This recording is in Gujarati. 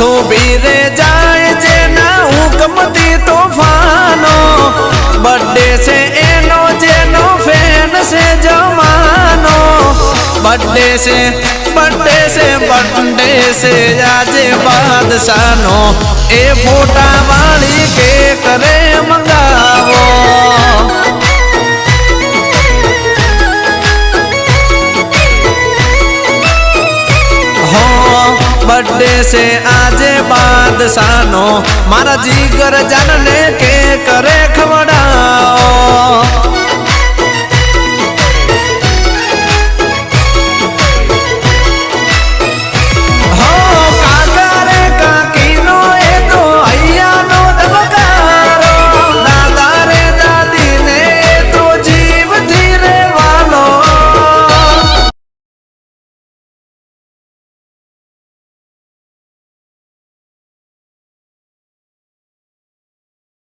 થોભી રે જાય જેના હુકમથી તોફાનો બર્થડે છે એનો જેનો ફેન છે જમાનો બર્થડે છે બર્થડે છે બર્થડે છે આજે બાદશાહનો એ ફોટા વાળી કેક રે મંગાવો बर्थडे से आज बादशाहनो मारा जीगर जानने के करे खबर